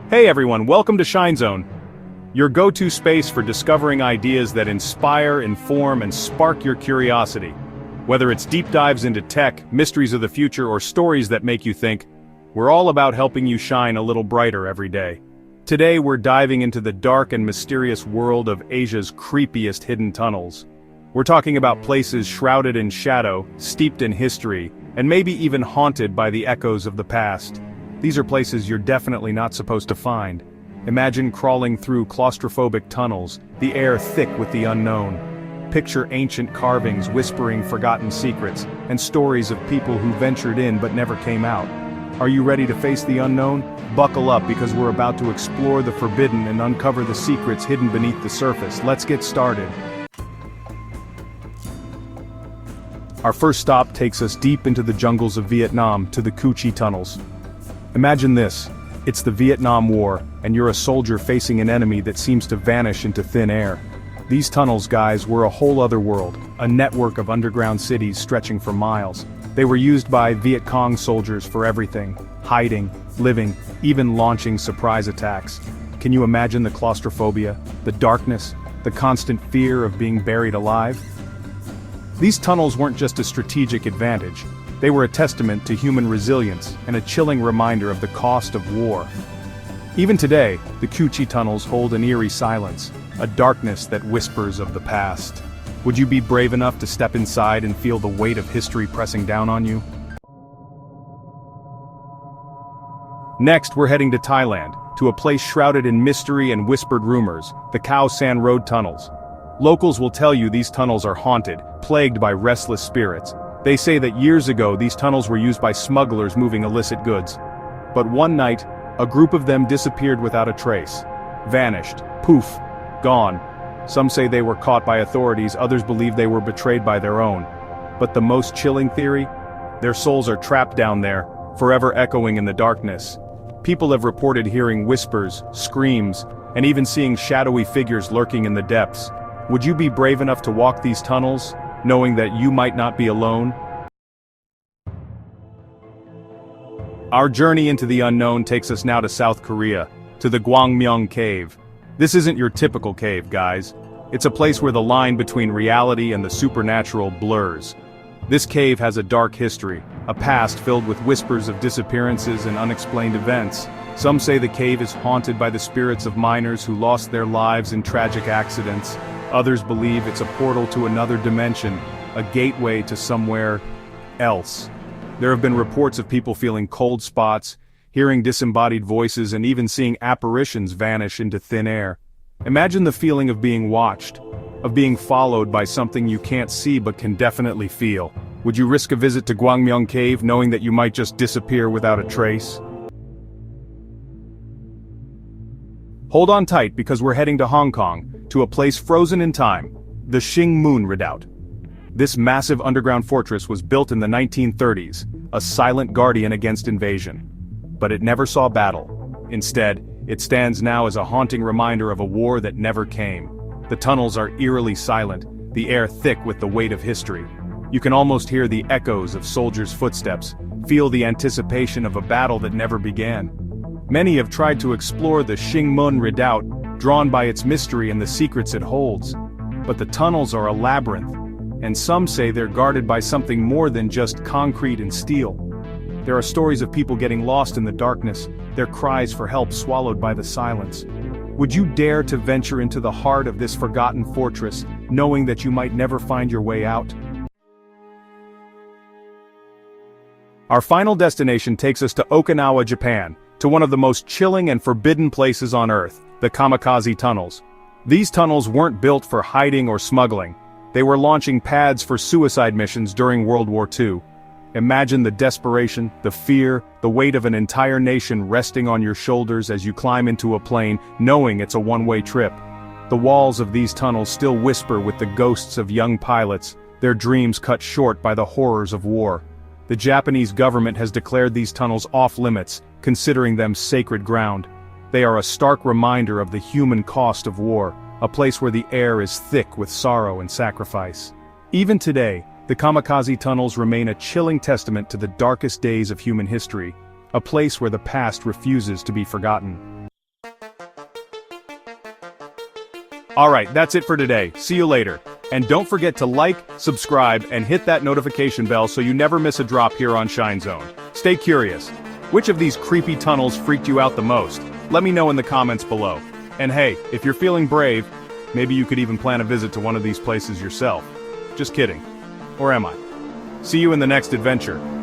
Hey everyone, welcome to Shine Zone, your go-to space for discovering ideas that inspire, inform, and spark your curiosity. Whether it's deep dives into tech, mysteries of the future, or stories that make you think, we're all about helping you shine a little brighter every day. Today we're diving into the dark and mysterious world of Asia's creepiest hidden tunnels. We're talking about places shrouded in shadow, steeped in history, and maybe even haunted by the echoes of the past. These are places you're definitely not supposed to find. Imagine crawling through claustrophobic tunnels, the air thick with the unknown. Picture ancient carvings whispering forgotten secrets, and stories of people who ventured in but never came out. Are you ready to face the unknown? Buckle up because we're about to explore the forbidden and uncover the secrets hidden beneath the surface. Let's get started. Our first stop takes us deep into the jungles of Vietnam to the Cu Chi tunnels. Imagine this, it's the Vietnam War, and you're a soldier facing an enemy that seems to vanish into thin air. These tunnels, guys, were a whole other world, a network of underground cities stretching for miles. They were used by Viet Cong soldiers for everything, hiding, living, even launching surprise attacks. Can you imagine the claustrophobia, the darkness, the constant fear of being buried alive? These tunnels weren't just a strategic advantage. They were a testament to human resilience and a chilling reminder of the cost of war. Even today, the Cu Chi tunnels hold an eerie silence, a darkness that whispers of the past. Would you be brave enough to step inside and feel the weight of history pressing down on you? Next, we're heading to Thailand, to a place shrouded in mystery and whispered rumors, the Khao San Road tunnels. Locals will tell you these tunnels are haunted, plagued by restless spirits. They say that years ago these tunnels were used by smugglers moving illicit goods. But one night, a group of them disappeared without a trace. Vanished. Poof. Gone. Some say they were caught by authorities, others believe they were betrayed by their own. But the most chilling theory? Their souls are trapped down there, forever echoing in the darkness. People have reported hearing whispers, screams, and even seeing shadowy figures lurking in the depths. Would you be brave enough to walk these tunnels, knowing that you might not be alone? Our journey into the unknown takes us now to South Korea, to the Gwangmyeong Cave. This isn't your typical cave, guys. It's a place where the line between reality and the supernatural blurs. This cave has a dark history, a past filled with whispers of disappearances and unexplained events. Some say the cave is haunted by the spirits of miners who lost their lives in tragic accidents. Others believe it's a portal to another dimension, a gateway to somewhere else. There have been reports of people feeling cold spots, hearing disembodied voices, and even seeing apparitions vanish into thin air. Imagine the feeling of being watched, of being followed by something you can't see but can definitely feel. Would you risk a visit to Gwangmyeong Cave knowing that you might just disappear without a trace? Hold on tight because we're heading to Hong Kong, to a place frozen in time, the Xing Moon Redoubt. This massive underground fortress was built in the 1930s, a silent guardian against invasion. But it never saw battle. Instead, it stands now as a haunting reminder of a war that never came. The tunnels are eerily silent, the air thick with the weight of history. You can almost hear the echoes of soldiers' footsteps, feel the anticipation of a battle that never began. Many have tried to explore the Xing Moon Redoubt, drawn by its mystery and the secrets it holds. But the tunnels are a labyrinth, and some say they're guarded by something more than just concrete and steel. There are stories of people getting lost in the darkness, their cries for help swallowed by the silence. Would you dare to venture into the heart of this forgotten fortress, knowing that you might never find your way out? Our final destination takes us to Okinawa, Japan, to one of the most chilling and forbidden places on Earth, the Kamikaze Tunnels. These tunnels weren't built for hiding or smuggling. They were launching pads for suicide missions during World War II. Imagine the desperation, the fear, the weight of an entire nation resting on your shoulders as you climb into a plane, knowing it's a one-way trip. The walls of these tunnels still whisper with the ghosts of young pilots, their dreams cut short by the horrors of war. The Japanese government has declared these tunnels off-limits, considering them sacred ground. They are a stark reminder of the human cost of war, a place where the air is thick with sorrow and sacrifice. Even today, the Kamikaze tunnels remain a chilling testament to the darkest days of human history, a place where the past refuses to be forgotten. Alright, that's it for today. See you later. And don't forget to like, subscribe, and hit that notification bell so you never miss a drop here on Shine Zone. Stay curious. Which of these creepy tunnels freaked you out the most? Let me know in the comments below. And hey, if you're feeling brave, maybe you could even plan a visit to one of these places yourself. Just kidding. Or am I? See you in the next adventure.